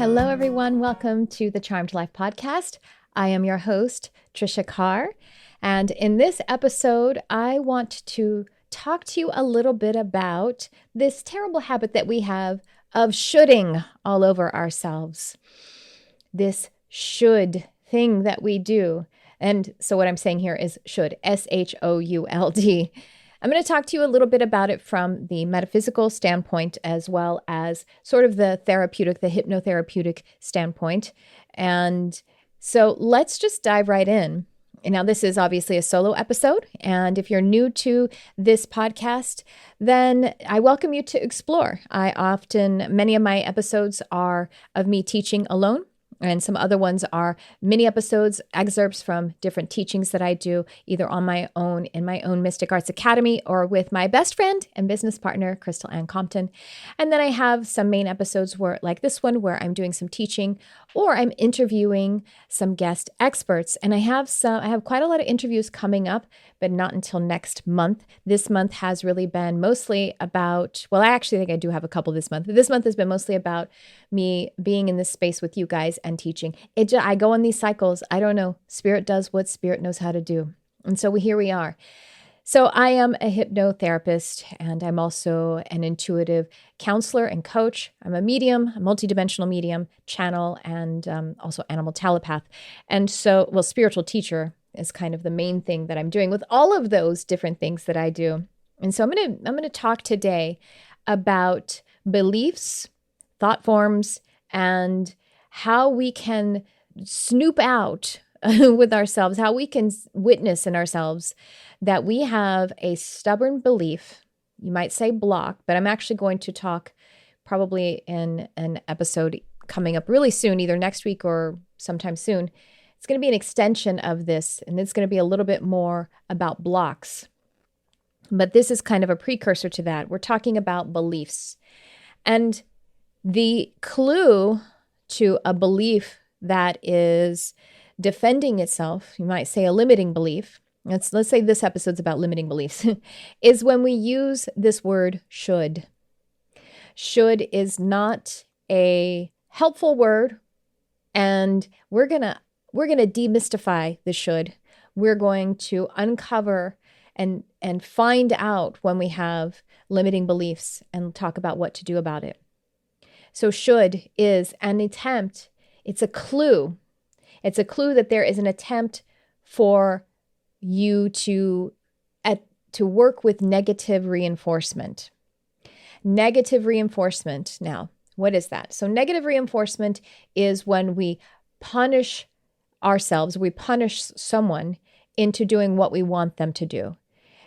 Hello, everyone. Welcome to the Charmed Life podcast. I am your host, Tricia Carr. And in this episode, I want to talk to you a little bit about this terrible habit that we have of shoulding all over ourselves. This should thing that we do. And so what I'm saying here is should, S-H-O-U-L-D. I'm going to talk to you a little bit about it from the metaphysical standpoint, as well as sort of the therapeutic, the hypnotherapeutic standpoint. And so let's just dive right in. And now, this is obviously a solo episode. And if you're new to this podcast, then I welcome you to explore. Many of my episodes are of me teaching alone. And some other ones are mini episodes, excerpts from different teachings that I do, either on my own in my own Mystic Arts Academy or with my best friend and business partner, Crystal Ann Compton. And then I have some main episodes like this one, where I'm doing some teaching or I'm interviewing some guest experts. And I have quite a lot of interviews coming up, but not until next month. This month has really been mostly about, I actually think I do have a couple this month. This month has been mostly about me being in this space with you guys and teaching. I go on these cycles. I don't know. Spirit does what Spirit knows how to do. And so here we are. So I am a hypnotherapist, and I'm also an intuitive counselor and coach. I'm a medium, a multidimensional medium, channel, and also animal telepath. And so, spiritual teacher is kind of the main thing that I'm doing with all of those different things that I do. And so I'm going to talk today about beliefs, thought forms, and how we can snoop out with ourselves, how we can witness in ourselves that we have a stubborn belief, you might say block, but I'm actually going to talk probably in an episode coming up really soon, either next week or sometime soon. It's going to be an extension of this, and it's going to be a little bit more about blocks. But this is kind of a precursor to that. We're talking about beliefs. And the clue to a belief that is defending itself, you might say a limiting belief, let's say this episode's about limiting beliefs, is when we use this word should. Should is not a helpful word, and we're gonna demystify the should. We're going to uncover and find out when we have limiting beliefs and talk about what to do about it. So should is an attempt. It's a clue. It's a clue that there is an attempt for you to work with negative reinforcement. Negative reinforcement. Now, what is that? So negative reinforcement is when we punish ourselves, we punish someone into doing what we want them to do.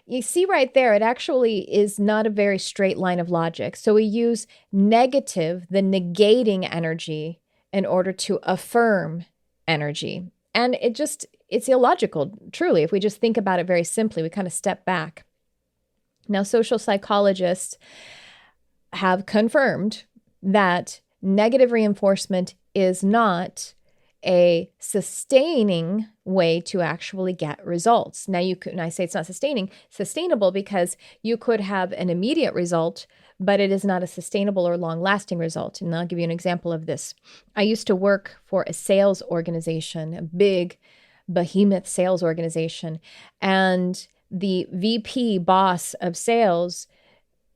You see right there, it actually is not a very straight line of logic. So we use negative, the negating energy, in order to affirm energy. And it's illogical, truly. If we just think about it very simply, we kind of step back. Now, social psychologists have confirmed that negative reinforcement is not a sustaining way to actually get results. Now, I say it's not sustainable because you could have an immediate result, but it is not a sustainable or long-lasting result. And I'll give you an example of this. I used to work for a sales organization, a big behemoth sales organization, and the VP boss of sales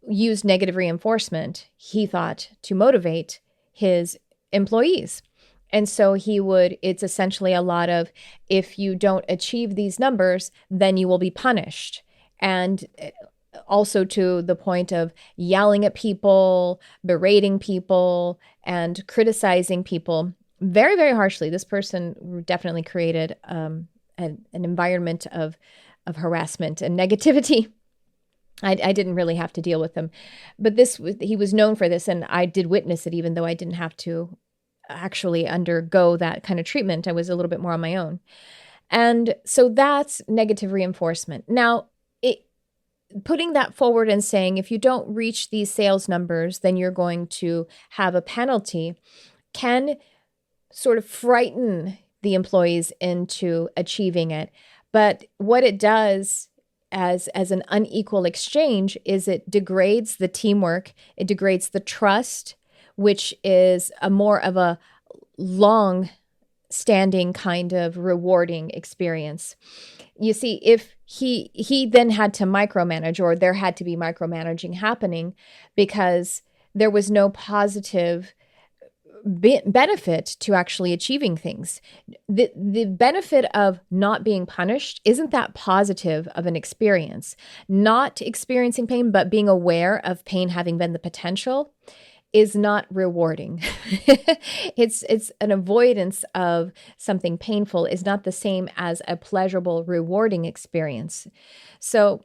used negative reinforcement, he thought, to motivate his employees. And so it's essentially a lot of, if you don't achieve these numbers, then you will be punished. And also to the point of yelling at people, berating people, and criticizing people very, very harshly. This person definitely created an environment of harassment and negativity. I didn't really have to deal with him, but he was known for this, and I did witness it, even though I didn't have to actually undergo that kind of treatment. I was a little bit more on my own. And so that's negative reinforcement. Now, putting that forward and saying, if you don't reach these sales numbers, then you're going to have a penalty, can sort of frighten the employees into achieving it. But what it does as an unequal exchange is it degrades the teamwork, it degrades the trust which is a more of a long standing kind of rewarding experience. You see, if he then had to micromanage, or there had to be micromanaging happening because there was no positive benefit to actually achieving things. The benefit of not being punished isn't that positive of an experience. Not experiencing pain, but being aware of pain having been the potential is not rewarding. It's an avoidance of something painful is not the same as a pleasurable, rewarding experience. So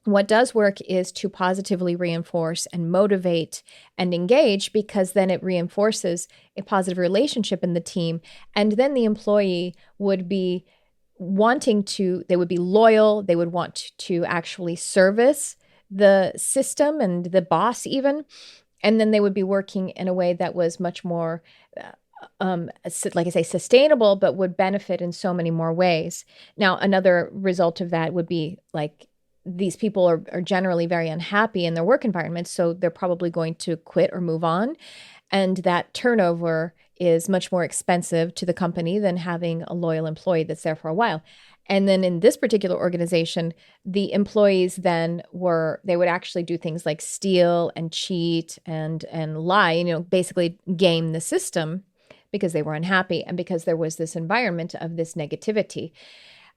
what does work is to positively reinforce and motivate and engage, because then it reinforces a positive relationship in the team. And then the employee would be they would be loyal, they would want to actually service the system and the boss even. And then they would be working in a way that was much more, like I say, sustainable, but would benefit in so many more ways. Now, another result of that would be like these people are generally very unhappy in their work environment, so they're probably going to quit or move on. And that turnover is much more expensive to the company than having a loyal employee that's there for a while. And then in this particular organization, the employees then they would actually do things like steal and cheat and lie, basically game the system because they were unhappy and because there was this environment of this negativity.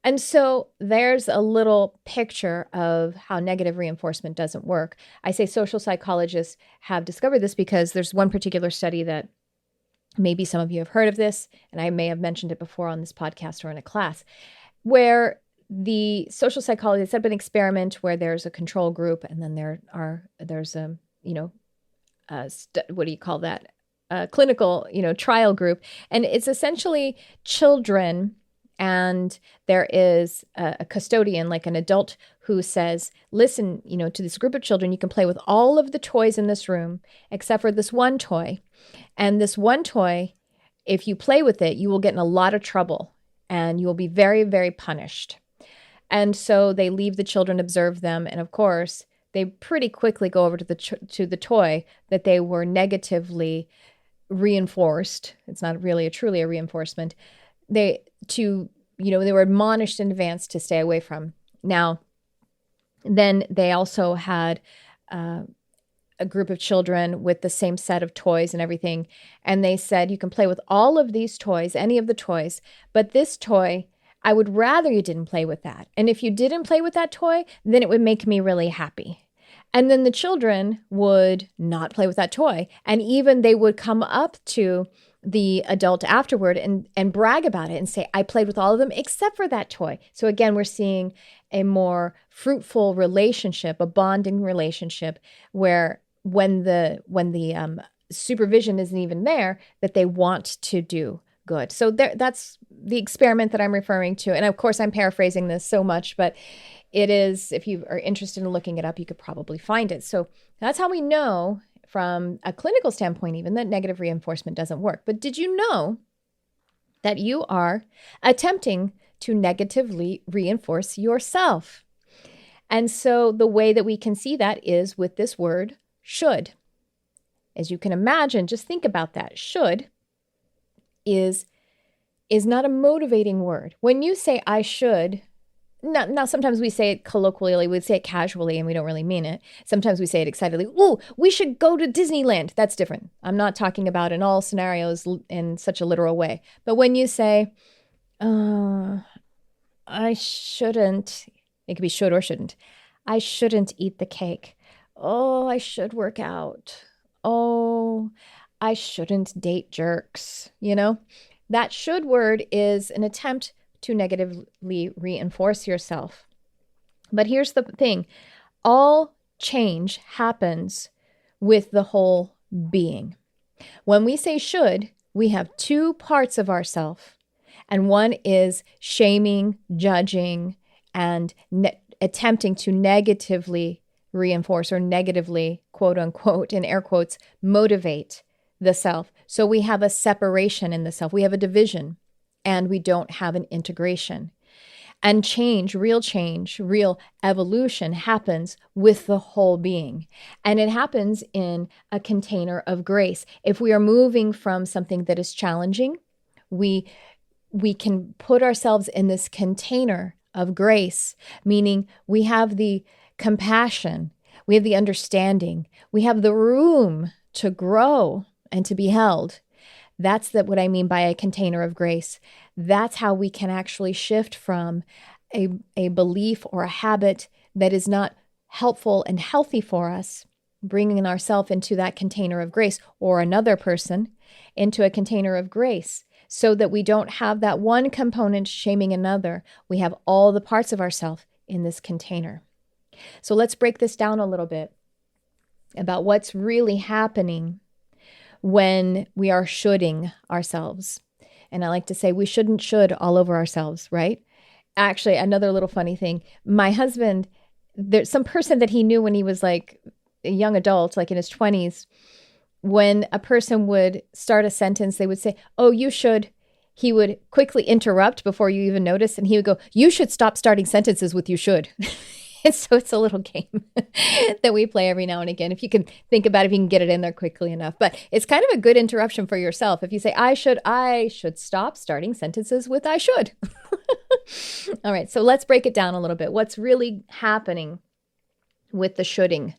And so there's a little picture of how negative reinforcement doesn't work. I say social psychologists have discovered this because there's one particular study that maybe some of you have heard of this, and I may have mentioned it before on this podcast or in a class, where the social psychologists set up an experiment where there's a control group, and then there's a what do you call that? A clinical, trial group, and it's essentially children. And there is a custodian, like an adult, who says, listen, to this group of children, you can play with all of the toys in this room, except for this one toy. And this one toy, if you play with it, you will get in a lot of trouble and you will be very, very punished. And so they leave the children, observe them. And of course, they pretty quickly go over to the toy that they were negatively reinforced. It's not really truly a reinforcement. They were admonished in advance to stay away from. Now, then they also had a group of children with the same set of toys and everything. And they said, you can play with all of these toys, any of the toys, but this toy, I would rather you didn't play with that. And if you didn't play with that toy, then it would make me really happy. And then the children would not play with that toy. And even they would come up to the adult afterward and brag about it and say, I played with all of them except for that toy. So again, we're seeing a more fruitful relationship, a bonding relationship, where when the supervision isn't even there, that they want to do good. So that's the experiment that I'm referring to. And of course, I'm paraphrasing this so much, but it is, if you are interested in looking it up, you could probably find it. So that's how we know from a clinical standpoint, even, that negative reinforcement doesn't work. But did you know that you are attempting to negatively reinforce yourself? And so the way that we can see that is with this word, should. As you can imagine, just think about that. Should is not a motivating word. When you say I should, now sometimes we say it colloquially, we say it casually, and we don't really mean it. Sometimes we say it excitedly. Oh, we should go to Disneyland. That's different. I'm not talking about in all scenarios in such a literal way. But when you say, I shouldn't, it could be should or shouldn't. I shouldn't eat the cake. Oh, I should work out. Oh, I shouldn't date jerks. That should word is an attempt to negatively reinforce yourself. But here's the thing. All change happens with the whole being. When we say should, we have two parts of ourself. And one is shaming, judging, and attempting to negatively reinforce or negatively, quote unquote, in air quotes, motivate the self. So we have a separation in the self. We have a division. And we don't have an integration. And change, real evolution happens with the whole being. And it happens in a container of grace. If we are moving from something that is challenging, we can put ourselves in this container of grace, meaning we have the compassion, we have the understanding, we have the room to grow and to be held. That's what I mean by a container of grace. That's how we can actually shift from a belief or a habit that is not helpful and healthy for us, bringing ourselves into that container of grace, or another person into a container of grace, so that we don't have that one component shaming another. We have all the parts of ourselves in this container. So let's break this down a little bit about what's really happening when we are shoulding ourselves. And I like to say we shouldn't should all over ourselves, right? Actually, another little funny thing. My husband, there's some person that he knew when he was like a young adult, like in his 20s, when a person would start a sentence, they would say, "Oh, you should." He would quickly interrupt before you even notice. And he would go, "You should stop starting sentences with 'you should.'" And so it's a little game that we play every now and again. If you can think about it, if you can get it in there quickly enough. But it's kind of a good interruption for yourself. If you say, I should stop starting sentences with "I should." All right, so let's break it down a little bit. What's really happening with the shoulding?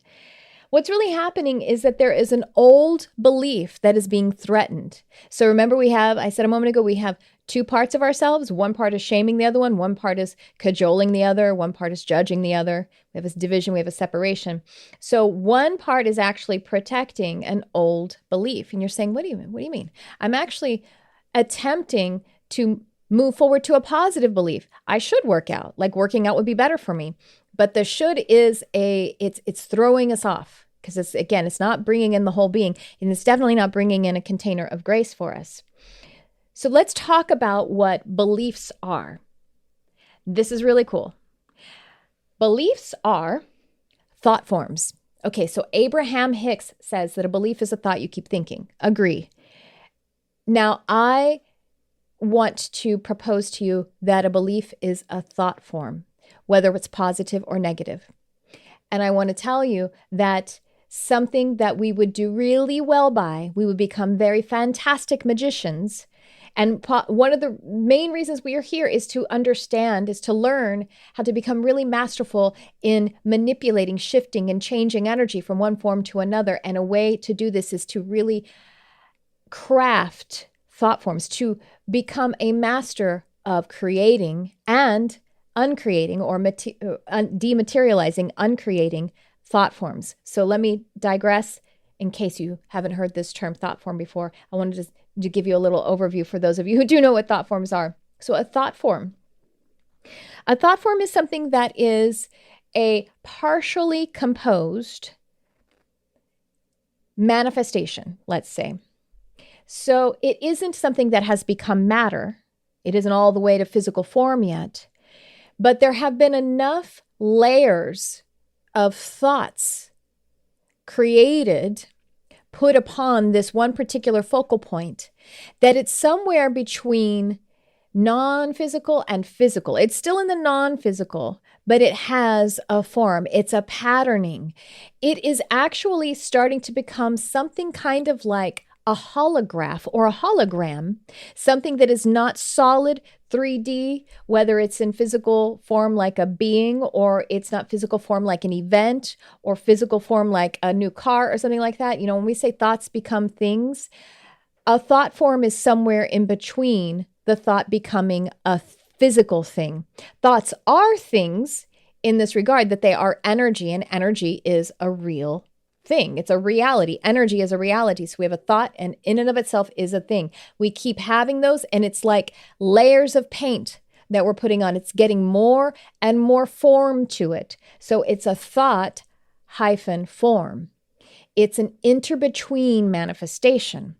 What's really happening is that there is an old belief that is being threatened. So remember, I said a moment ago, we have two parts of ourselves. One part is shaming the other one part is cajoling the other, one part is judging the other. We have a division, we have a separation. So one part is actually protecting an old belief. And you're saying, what do you mean? I'm actually attempting to move forward to a positive belief. I should work out, like working out would be better for me. But the should is it's throwing us off, because it's not bringing in the whole being, and it's definitely not bringing in a container of grace for us. So let's talk about what beliefs are. This is really cool. Beliefs are thought forms. Okay, so Abraham Hicks says that a belief is a thought you keep thinking. Agree. Now, I want to propose to you that a belief is a thought form, whether it's positive or negative. And I want to tell you that something that we would do really well by, we would become very fantastic magicians. And one of the main reasons we are here is to understand, is to learn how to become really masterful in manipulating, shifting, and changing energy from one form to another. And a way to do this is to really craft thought forms, to become a master of creating and uncreating, or dematerializing, uncreating thought forms. So let me digress in case you haven't heard this term thought form before. I wanted to give you a little overview for those of you who do know what thought forms are. So a thought form is something that is a partially composed manifestation, let's say. So it isn't something that has become matter. It isn't all the way to physical form yet. But there have been enough layers of thoughts created, put upon this one particular focal point, that it's somewhere between non-physical and physical. It's still in the non-physical, but it has a form. It's a patterning. It is actually starting to become something kind of like a holograph or a hologram, something that is not solid 3D, whether it's in physical form like a being, or it's not physical form like an event, or physical form like a new car or something like that. You know, when we say thoughts become things, a thought form is somewhere in between the thought becoming a physical thing. Thoughts are things in this regard, that they are energy, and energy is a real thing. It's a reality. Energy is a reality. So we have a thought, and in and of itself is a thing. We keep having those, and it's like layers of paint that we're putting on. It's getting more and more form to it. So it's a thought hyphen form. It's an inter-between manifestation.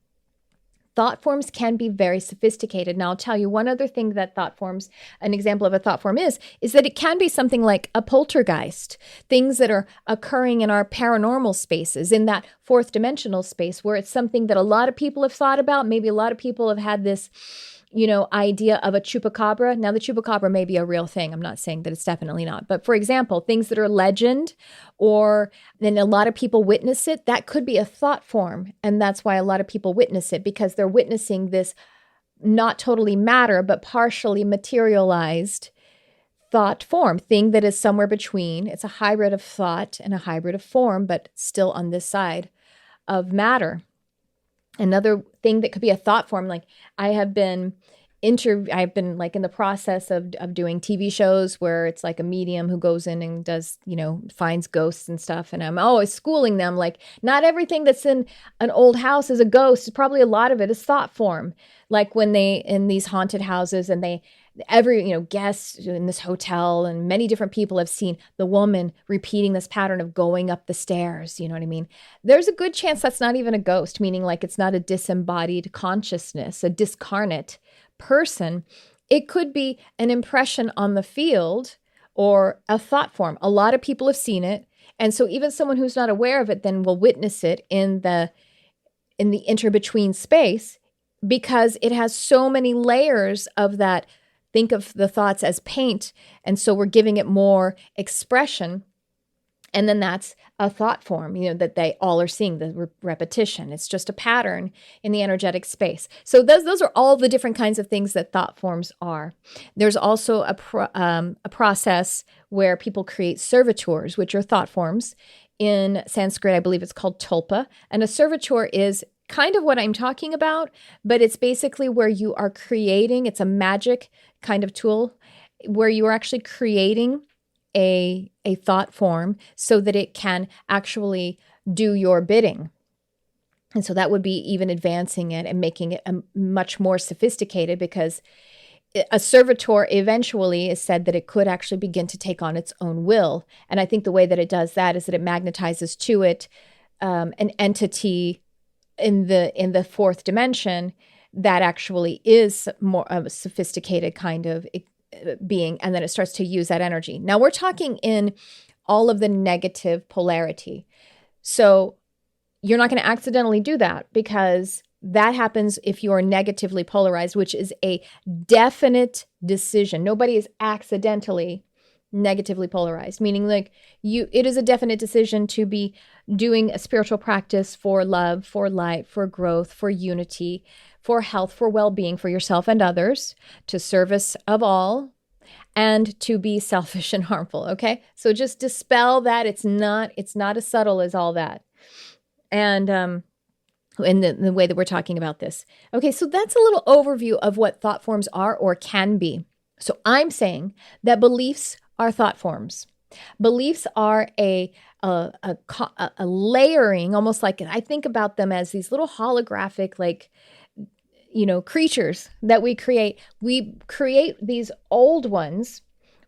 Thought forms can be very sophisticated. Now, I'll tell you one other thing that thought forms, an example of a thought form is that it can be something like a poltergeist, things that are occurring in our paranormal spaces, in that fourth dimensional space, where it's something that a lot of people have thought about. Maybe a lot of people have had this, idea of a chupacabra. Now, the chupacabra may be a real thing. I'm not saying that it's definitely not. But for example, things that are legend, or then a lot of people witness it, that could be a thought form. And that's why a lot of people witness it, because they're witnessing this not totally matter, but partially materialized thought form, thing that is somewhere between. It's a hybrid of thought and a hybrid of form, but still on this side of matter. Another thing that could be a thought form, like I've been like in the process of doing TV shows where it's like a medium who goes in and does, finds ghosts and stuff. And I'm always schooling them, like, not everything that's in an old house is a ghost. Probably a lot of it is thought form. Like when they, in these haunted houses, and guests in this hotel and many different people have seen the woman repeating this pattern of going up the stairs. You know what I mean? There's a good chance that's not even a ghost, meaning like it's not a disembodied consciousness, a discarnate person. It could be an impression on the field or a thought form. A lot of people have seen it. And so even someone who's not aware of it then will witness it in the inter-between space, because it has so many layers of that. Think of the thoughts as paint. And so we're giving it more expression. And then that's a thought form, that they all are seeing, the repetition. It's just a pattern in the energetic space. So those are all the different kinds of things that thought forms are. There's also a process where people create servitors, which are thought forms. In Sanskrit, I believe it's called tulpa. And a servitor is kind of what I'm talking about, but it's basically where you are creating, it's a magic kind of tool where you are actually creating a thought form so that it can actually do your bidding. And so that would be even advancing it and making it much more sophisticated, because a servitor eventually is said that it could actually begin to take on its own will. And I think the way that it does that is that it magnetizes to it an entity in the fourth dimension that actually is more of a sophisticated kind of being, and then it starts to use that energy. Now we're talking in all of the negative polarity. So you're not going to accidentally do that, because that happens if you are negatively polarized, which is a definite decision. Nobody is accidentally negatively polarized, meaning like it is a definite decision to be doing a spiritual practice for love, for light, for growth, for unity, for health, for well-being, for yourself and others, to service of all, and to be selfish and harmful. Okay. So just dispel that. It's not as subtle as all that. And, in the way that we're talking about this. Okay. So that's a little overview of what thought forms are or can be. So I'm saying that beliefs are thought forms. Beliefs are a layering, almost like, I think about them as these little holographic, like, creatures that we create. We create these old ones.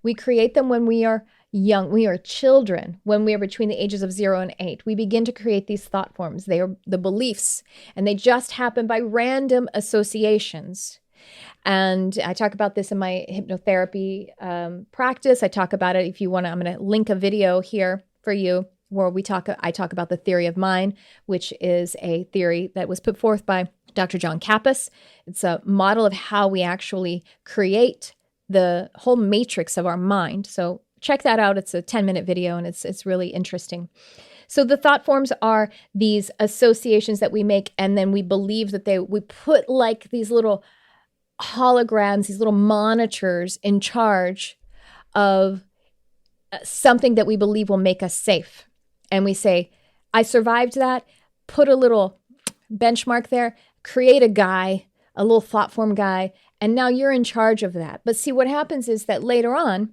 We create them when we are young. We are children. When we are between the ages of 0 and 8, we begin to create these thought forms. They are the beliefs, and they just happen by random associations. And I talk about this in my hypnotherapy practice. I talk about it. If you want to, I'm going to link a video here for you where I talk about the theory of mind, which is a theory that was put forth by Dr. John Kappas. It's a model of how we actually create the whole matrix of our mind. So check that out. It's a 10-minute video, and it's really interesting. So the thought forms are these associations that we make, and then we believe that we put like these little holograms, these little monitors in charge of something that we believe will make us safe. And we say, I survived that, put a little benchmark there, create a guy, a little thought form guy, and now you're in charge of that. But see, what happens is that later on,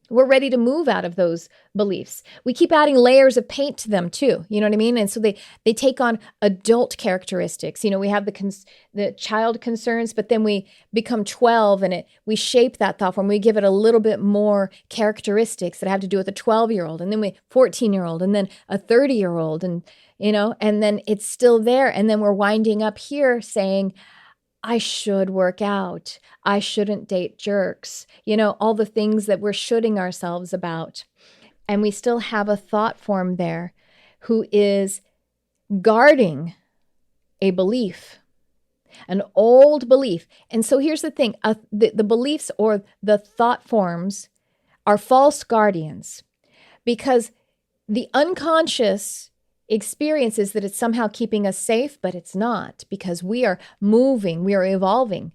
we're ready to move out of those beliefs. We keep adding layers of paint to them too. You know what I mean? And so they take on adult characteristics. We have the child concerns, but then we become 12 and we shape that thought form. We give it a little bit more characteristics that have to do with a 12-year-old, and then 14-year-old, and then a 30-year-old, and then it's still there. And then we're winding up here saying, I should work out. I shouldn't date jerks. All the things that we're shoulding ourselves about. And we still have a thought form there who is guarding a belief an old belief. And so here's the thing, the beliefs or the thought forms are false guardians, because the unconscious experiences that it's somehow keeping us safe, but it's not, because we are moving, we are evolving.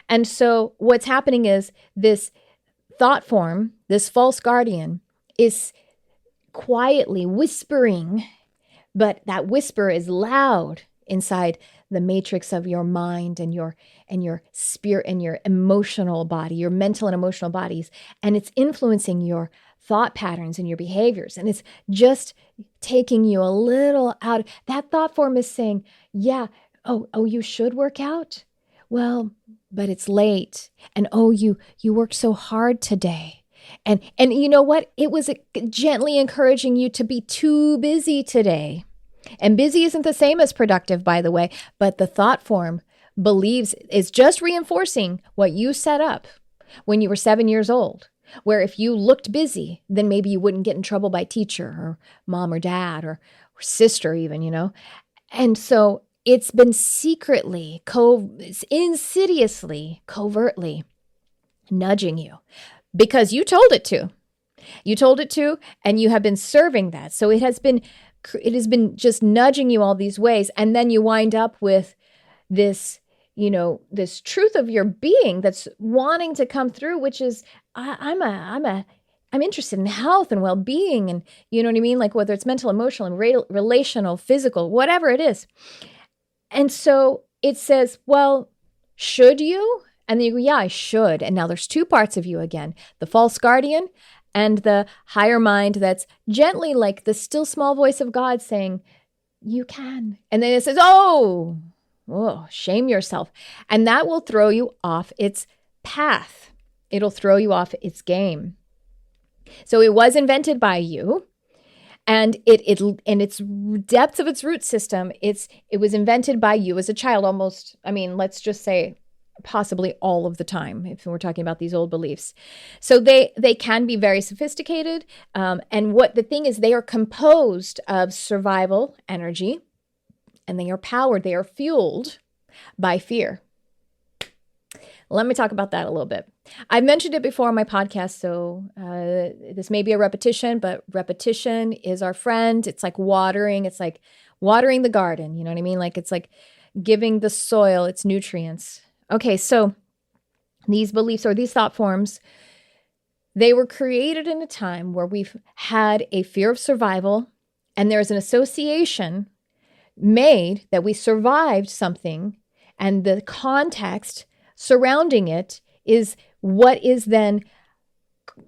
And so what's happening is this thought form, this false guardian, is quietly whispering, but that whisper is loud inside the matrix of your mind and your spirit and your emotional body, your mental and emotional bodies. And it's influencing your thought patterns and your behaviors. And it's just taking you a little out. That thought form is saying, yeah, oh, you should work out. Well, but it's late. And oh, you worked so hard today. And you know what? It was gently encouraging you to be too busy today. And busy isn't the same as productive, by the way, but the thought form believes is just reinforcing what you set up when you were 7 years old, where if you looked busy, then maybe you wouldn't get in trouble by teacher or mom or dad or sister even, you know? And so it's been secretly, insidiously, covertly nudging you because you told it to. You told it to, and you have been serving that. So it has been just nudging you all these ways. And then you wind up with this, this truth of your being that's wanting to come through, which is, I'm interested in health and well-being. And you know what I mean? Like whether it's mental, emotional, and relational, physical, whatever it is. And so it says, well, should you? And then you go, yeah, I should. And now there's two parts of you again, the false guardian and the higher mind that's gently like the still small voice of God saying, you can. And then it says, oh, shame yourself. And that will throw you off its path. It'll throw you off its game. So it was invented by you. And it in its depths of its root system, it was invented by you as a child almost, let's just say possibly all of the time, if we're talking about these old beliefs. So they can be very sophisticated. And what the thing is, they are composed of survival energy, and they are fueled by fear. Let me talk about that a little bit. I've mentioned it before on my podcast, so this may be a repetition, but repetition is our friend. It's like watering. It's like watering the garden. You know what I mean? Like it's like giving the soil its nutrients. Okay, so these beliefs or these thought forms, they were created in a time where we've had a fear of survival, and there's an association made that we survived something, and the context surrounding it is what is then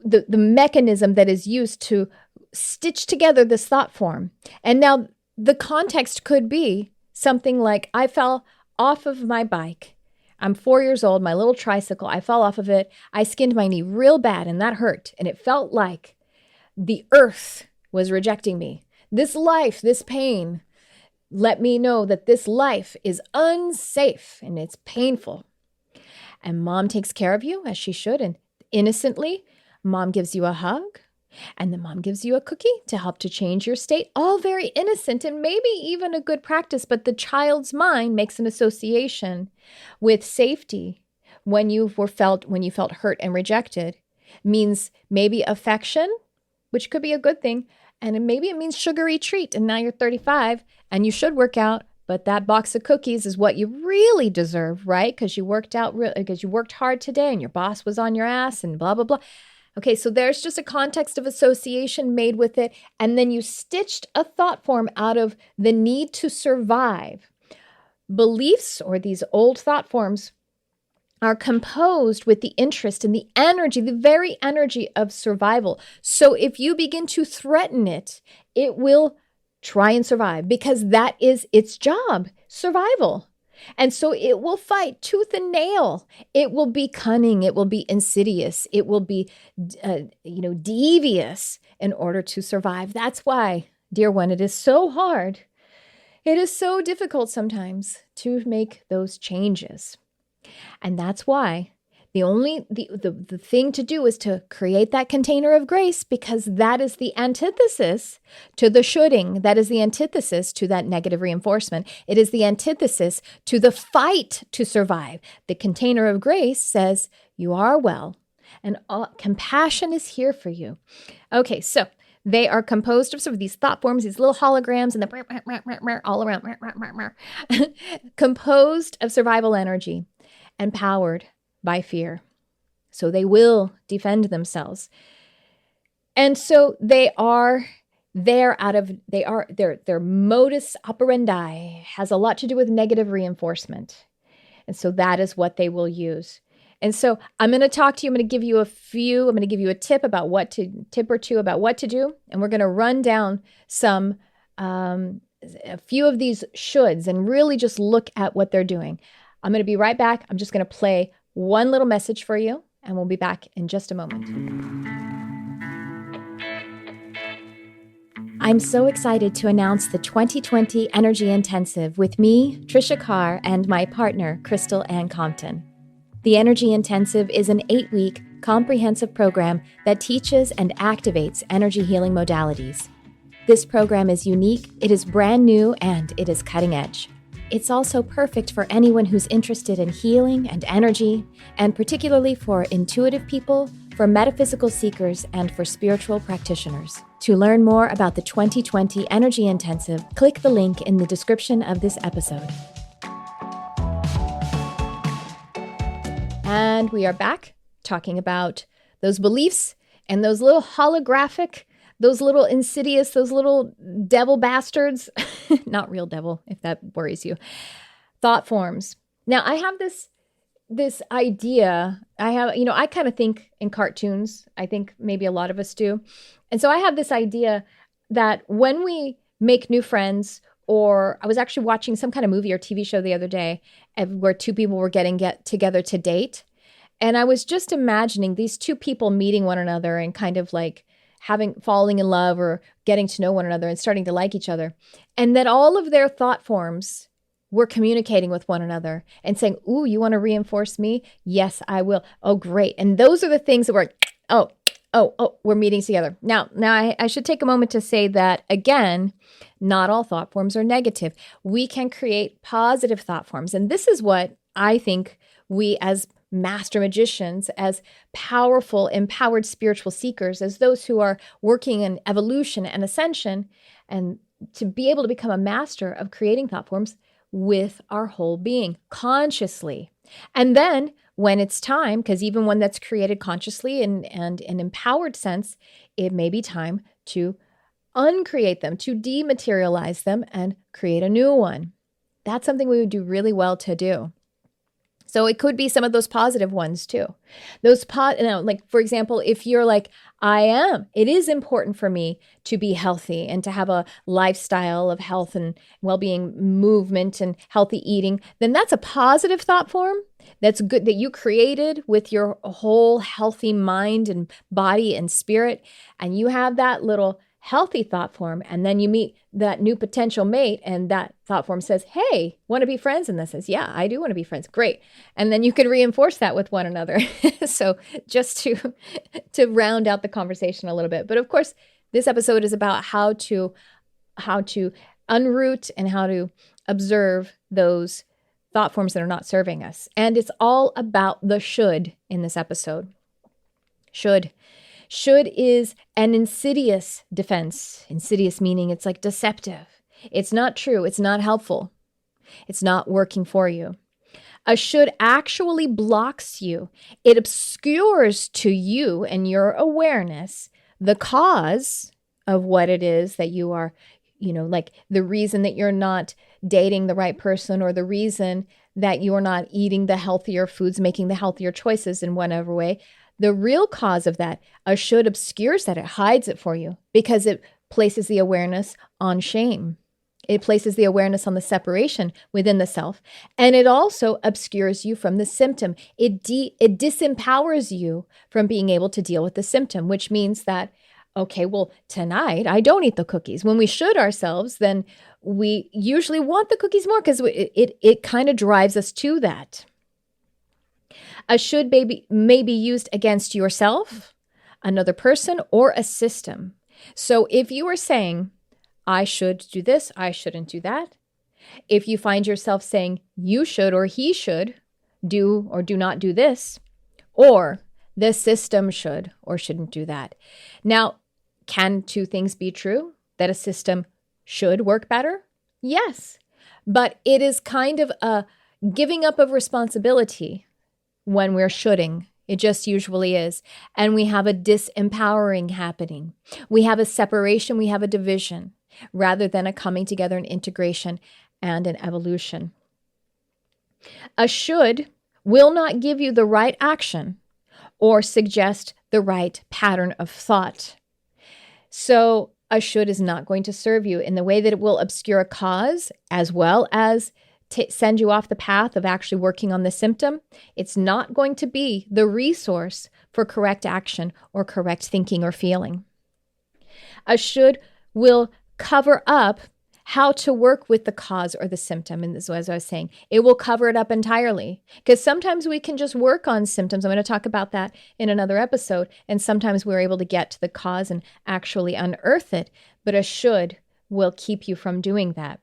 the mechanism that is used to stitch together this thought form. And now the context could be something like, I fell off of my bike. I'm 4 years old, my little tricycle, I fell off of it. I skinned my knee real bad and that hurt. And it felt like the earth was rejecting me. This life, this pain, let me know that this life is unsafe and it's painful. And mom takes care of you as she should. And innocently, mom gives you a hug. And then mom gives you a cookie to help to change your state. All very innocent and maybe even a good practice. But the child's mind makes an association with safety when you felt hurt and rejected. Means maybe affection, which could be a good thing. And maybe it means sugary treat. And now you're 35 and you should work out. But that box of cookies is what you really deserve, right? Because you worked hard today and your boss was on your ass and blah, blah, blah. Okay, so there's just a context of association made with it. And then you stitched a thought form out of the need to survive. Beliefs or these old thought forms are composed with the interest and the energy, the very energy of survival. So if you begin to threaten it, it will try and survive because that is its job, survival. And so it will fight tooth and nail. It will be cunning. It will be insidious. It will be, devious in order to survive. That's why, dear one, it is so hard. It is so difficult sometimes to make those changes. And that's why The thing to do is to create that container of grace, because that is the antithesis to the shoulding. That is the antithesis to that negative reinforcement. It is the antithesis to the fight to survive. The container of grace says you are well, and compassion is here for you. Okay, so they are composed of sort of these thought forms, these little holograms, and the all around, composed of survival energy and powered by fear. So they will defend themselves. And so their modus operandi has a lot to do with negative reinforcement. And so that is what they will use. And so I'm going to talk to you. I'm going to give you a tip or two about what to do. And we're going to run down a few of these shoulds and really just look at what they're doing. I'm going to be right back. I'm just going to play one little message for you, and we'll be back in just a moment. I'm so excited to announce the 2020 Energy Intensive with me, Tricia Carr, and my partner, Crystal Ann Compton. The Energy Intensive is an 8-week comprehensive program that teaches and activates energy healing modalities. This program is unique, it is brand new, and it is cutting edge. It's also perfect for anyone who's interested in healing and energy, and particularly for intuitive people, for metaphysical seekers, and for spiritual practitioners. To learn more about the 2020 Energy Intensive, click the link in the description of this episode. And we are back talking about those beliefs and those little holographic, those little insidious, those little devil bastards, not real devil, if that worries you, thought forms. Now, I have this idea. I kind of think in cartoons. I think maybe a lot of us do. And so I have this idea that when we make new friends, or I was actually watching some kind of movie or TV show the other day where two people were get together to date. And I was just imagining these two people meeting one another and kind of like falling in love or getting to know one another and starting to like each other. And that all of their thought forms were communicating with one another and saying, ooh, you want to reinforce me? Yes, I will. Oh, great. And those are the things that were, we're meeting together. Now I should take a moment to say that, again, not all thought forms are negative. We can create positive thought forms. And this is what I think we as master magicians, as powerful, empowered spiritual seekers, as those who are working in evolution and ascension, and to be able to become a master of creating thought forms with our whole being, consciously. And then when it's time, because even when that's created consciously and in empowered sense, it may be time to uncreate them, to dematerialize them and create a new one. That's something we would do really well to do. So it could be some of those positive ones too. Like, for example, if you're like, it is important for me to be healthy and to have a lifestyle of health and well-being, movement and healthy eating, then that's a positive thought form. That's good that you created with your whole healthy mind and body and spirit. And you have that little healthy thought form, and then you meet that new potential mate, and that thought form says, hey, want to be friends? And that says, yeah, I do want to be friends. Great. And then you can reinforce that with one another. So just to round out the conversation a little bit. But of course, this episode is about how to unroot and how to observe those thought forms that are not serving us. And it's all about the should in this episode. Should is an insidious defense. Insidious meaning it's like deceptive. It's not true. It's not helpful. It's not working for you. A should actually blocks you. It obscures to you and your awareness the cause of what it is that you are, like the reason that you're not dating the right person, or the reason that you're not eating the healthier foods, making the healthier choices in whatever way. The real cause of that, a should obscures that. It hides it for you because it places the awareness on shame. It places the awareness on the separation within the self. And it also obscures you from the symptom. It disempowers you from being able to deal with the symptom, which means that, okay, well, tonight I don't eat the cookies. When we should ourselves, then we usually want the cookies more because it kind of drives us to that. A should may be used against yourself, another person, or a system. So if you are saying, I should do this, I shouldn't do that. If you find yourself saying you should or he should do or do not do this, or the system should or shouldn't do that. Now, can two things be true? That a system should work better? Yes, but it is kind of a giving up of responsibility when we're shoulding. It just usually is. And we have a disempowering happening. We have a separation, we have a division, rather than a coming together, an integration, and an evolution. A should will not give you the right action or suggest the right pattern of thought. So a should is not going to serve you in the way that it will obscure a cause as well as send you off the path of actually working on the symptom. It's not going to be the resource for correct action or correct thinking or feeling. A should will cover up how to work with the cause or the symptom. And this is as I was saying, it will cover it up entirely. Because sometimes we can just work on symptoms. I'm going to talk about that in another episode. And sometimes we're able to get to the cause and actually unearth it. But a should will keep you from doing that.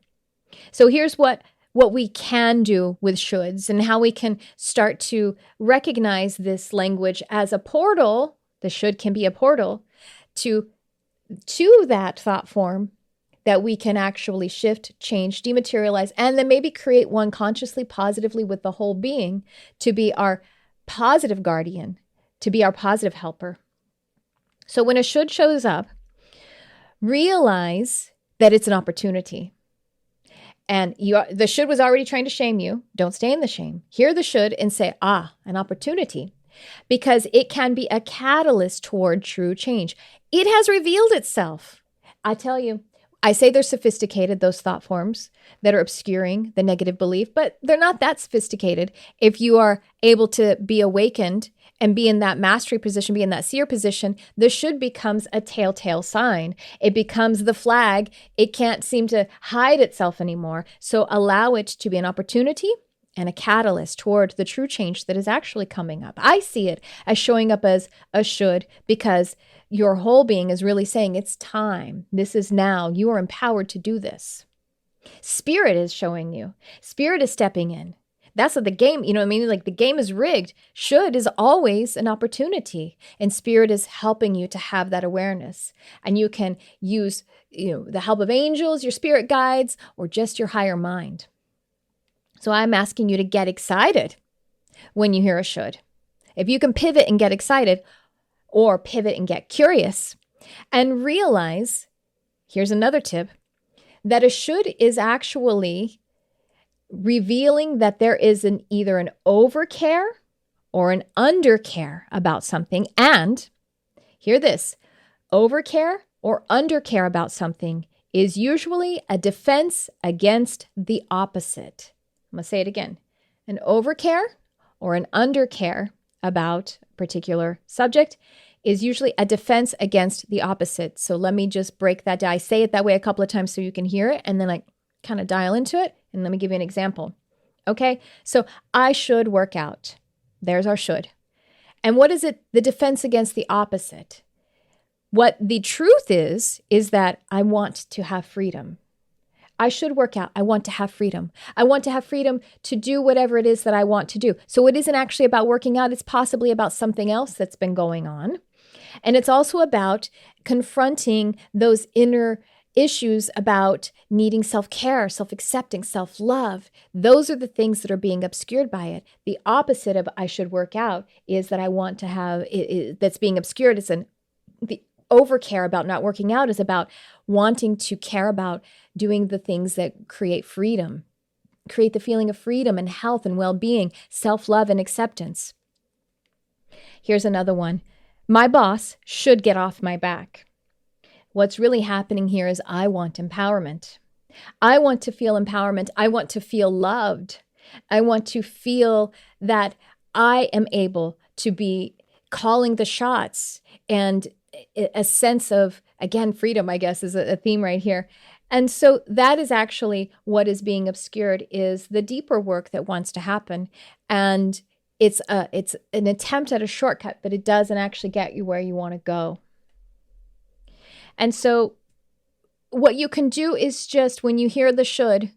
So here's what we can do with shoulds and how we can start to recognize this language as a portal. The should can be a portal to that thought form that we can actually shift, change, dematerialize, and then maybe create one consciously, positively with the whole being to be our positive guardian, to be our positive helper. So when a should shows up, realize that it's an opportunity. And the should was already trying to shame you. Don't stay in the shame. Hear the should and say, an opportunity. Because it can be a catalyst toward true change. It has revealed itself. I tell you, I say they're sophisticated, those thought forms that are obscuring the negative belief, but they're not that sophisticated. If you are able to be awakened and be in that mastery position, be in that seer position, the should becomes a telltale sign. It becomes the flag. It can't seem to hide itself anymore. So allow it to be an opportunity and a catalyst toward the true change that is actually coming up. I see it as showing up as a should because your whole being is really saying it's time. This is now. You are empowered to do this. Spirit is showing you. Spirit is stepping in. That's what the game, like the game is rigged. Should is always an opportunity. And spirit is helping you to have that awareness. And you can use, the help of angels, your spirit guides, or just your higher mind. So I'm asking you to get excited when you hear a should. If you can pivot and get excited, or pivot and get curious, and realize, here's another tip, that a should is actually revealing that there is either an overcare or an undercare about something. And hear this, overcare or undercare about something is usually a defense against the opposite. I'm going to say it again. An overcare or an undercare about a particular subject is usually a defense against the opposite. So let me just break that down. I say it that way a couple of times so you can hear it and then I kind of dial into it. And let me give you an example. Okay, so I should work out. There's our should. And what is it? The defense against the opposite. What the truth is that I want to have freedom. I should work out. I want to have freedom. I want to have freedom to do whatever it is that I want to do. So it isn't actually about working out. It's possibly about something else that's been going on. And it's also about confronting those inner issues about needing self-care, self-accepting, self-love. Those are the things that are being obscured by it. The opposite of I should work out is that I want to have, that's being obscured is the overcare about not working out is about wanting to care about doing the things that create freedom, create the feeling of freedom and health and well-being, self-love and acceptance. Here's another one. My boss should get off my back. What's really happening here is I want empowerment. I want to feel empowerment. I want to feel loved. I want to feel that I am able to be calling the shots and a sense of, again, freedom, I guess, is a theme right here. And so that is actually what is being obscured is the deeper work that wants to happen. And it's an attempt at a shortcut, but it doesn't actually get you where you want to go. And so what you can do is just, when you hear the should,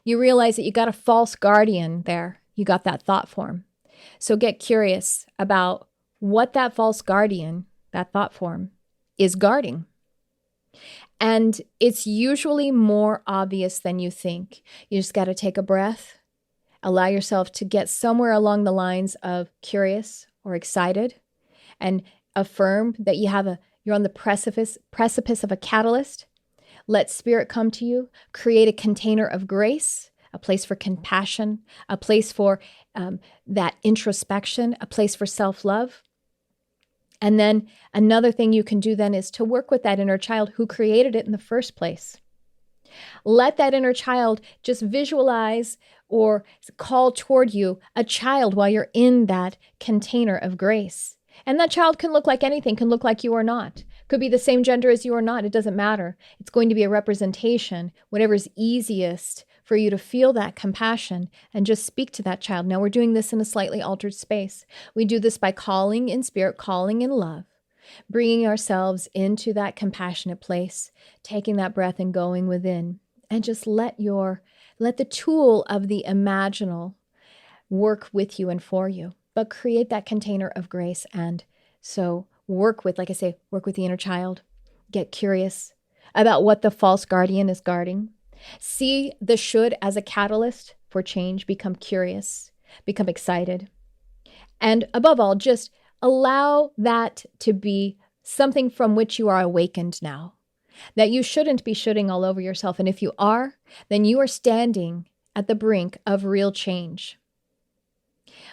you realize that you got a false guardian there. You got that thought form. So get curious about what that false guardian, that thought form, is guarding. And it's usually more obvious than you think. You just got to take a breath, allow yourself to get somewhere along the lines of curious or excited, and affirm that you're on the precipice of a catalyst. Let spirit come to you. Create a container of grace, a place for compassion, a place for that introspection, a place for self-love. And then another thing you can do then is to work with that inner child who created it in the first place. Let that inner child just visualize or call toward you a child while you're in that container of grace. And that child can look like anything, can look like you or not. Could be the same gender as you or not. It doesn't matter. It's going to be a representation, whatever's easiest for you to feel that compassion and just speak to that child. Now, we're doing this in a slightly altered space. We do this by calling in spirit, calling in love, bringing ourselves into that compassionate place, taking that breath and going within. And just let the tool of the imaginal work with you and for you. But create that container of grace. And so work with the inner child. Get curious about what the false guardian is guarding. See the should as a catalyst for change. Become curious. Become excited. And above all, just allow that to be something from which you are awakened now. That you shouldn't be shoulding all over yourself. And if you are, then you are standing at the brink of real change.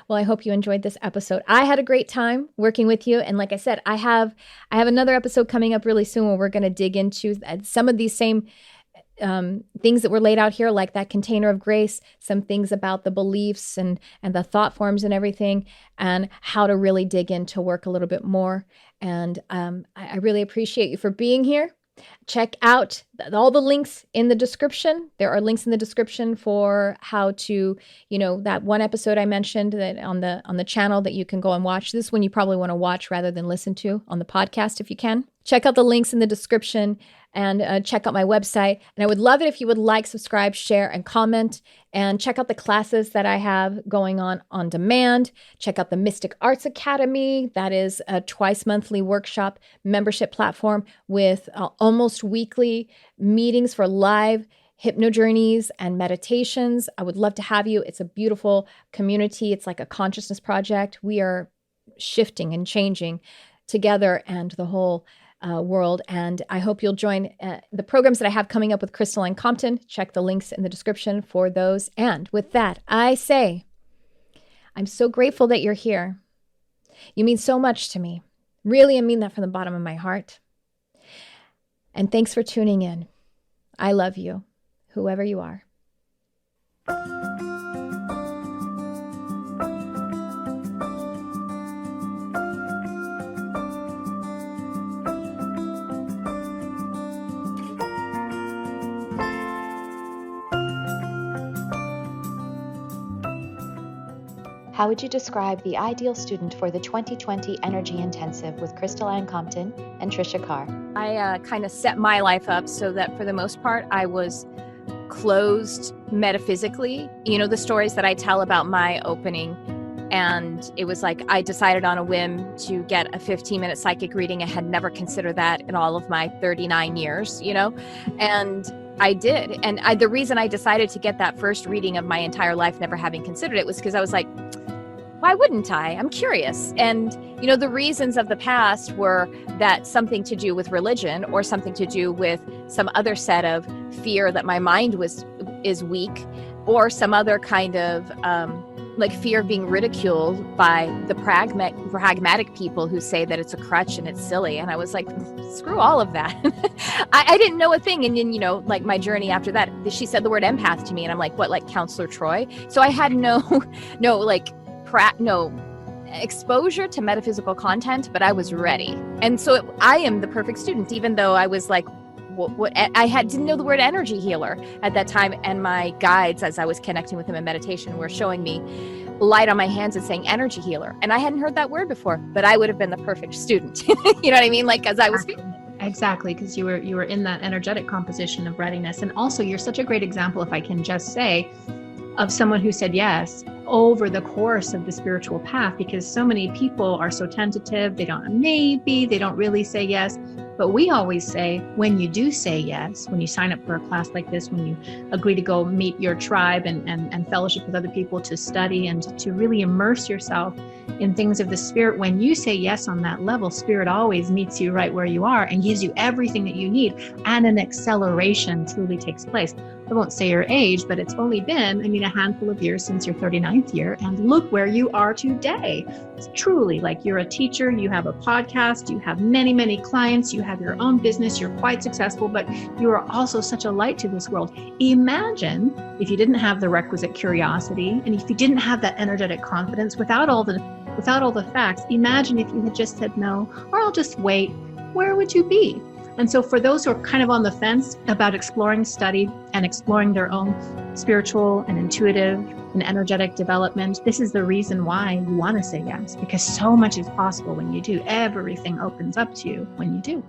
Well, I hope you enjoyed this episode. I had a great time working with you. And like I said, I have another episode coming up really soon where we're going to dig into some of these same things that were laid out here, like that container of grace, some things about the beliefs and the thought forms and everything, and how to really dig into work a little bit more. And I really appreciate you for being here. Check out all the links in the description. There are links in the description for how to, that one episode I mentioned that on the channel that you can go and watch. This one you probably want to watch rather than listen to on the podcast if you can. Check out the links in the description and check out my website. And I would love it if you would like, subscribe, share, and comment. And check out the classes that I have going on demand. Check out the Mystic Arts Academy. That is a twice monthly workshop membership platform with almost weekly meetings for live hypnojourneys and meditations. I would love to have you. It's a beautiful community. It's like a consciousness project. We are shifting and changing together and the whole world. And I hope you'll join the programs that I have coming up with Crystal and Compton. Check the links in the description for those. And with that, I say, I'm so grateful that you're here. You mean so much to me. Really, I mean that from the bottom of my heart. And thanks for tuning in. I love you, whoever you are. How would you describe the ideal student for the 2020 Energy Intensive with Crystal Ann Compton and Tricia Carr? I kind of set my life up so that for the most part, I was closed metaphysically. You know, the stories that I tell about my opening. And it was like I decided on a whim to get a 15-minute psychic reading. I had never considered that in all of my 39 years, and I did. And the reason I decided to get that first reading of my entire life, never having considered it, was because I was like, why wouldn't I? I'm curious. And, the reasons of the past were that something to do with religion or something to do with some other set of fear that my mind is weak, or some other kind of like fear of being ridiculed by the pragmatic people who say that it's a crutch and it's silly. And I was like, screw all of that. I didn't know a thing. And then, like my journey after that, she said the word empath to me. And I'm like, what, like Counselor Troy? So I had no exposure to metaphysical content, but I was ready. And so I am the perfect student, even though I was like, didn't know the word energy healer at that time. And my guides, as I was connecting with them in meditation, were showing me light on my hands and saying energy healer. And I hadn't heard that word before, but I would have been the perfect student. You know what I mean? Like, as I was Exactly, because you were in that energetic composition of readiness. And also, you're such a great example, if I can just say, of someone who said yes over the course of the spiritual path, because so many people are so tentative. They don't really say yes. But we always say, when you do say yes, when you sign up for a class like this, when you agree to go meet your tribe and fellowship with other people to study and to really immerse yourself in things of the spirit, when you say yes on that level, spirit always meets you right where you are and gives you everything that you need, and an acceleration truly takes place. I won't say your age, but it's only been, a handful of years since your 39th year, and look where you are today. It's truly like you're a teacher, you have a podcast, you have many, many clients, you have your own business, you're quite successful, but you are also such a light to this world. Imagine if you didn't have the requisite curiosity, and if you didn't have that energetic confidence, without all the facts, imagine if you had just said no, or I'll just wait, where would you be? And so for those who are kind of on the fence about exploring study and exploring their own spiritual and intuitive and energetic development, this is the reason why you want to say yes, because so much is possible when you do. Everything opens up to you when you do.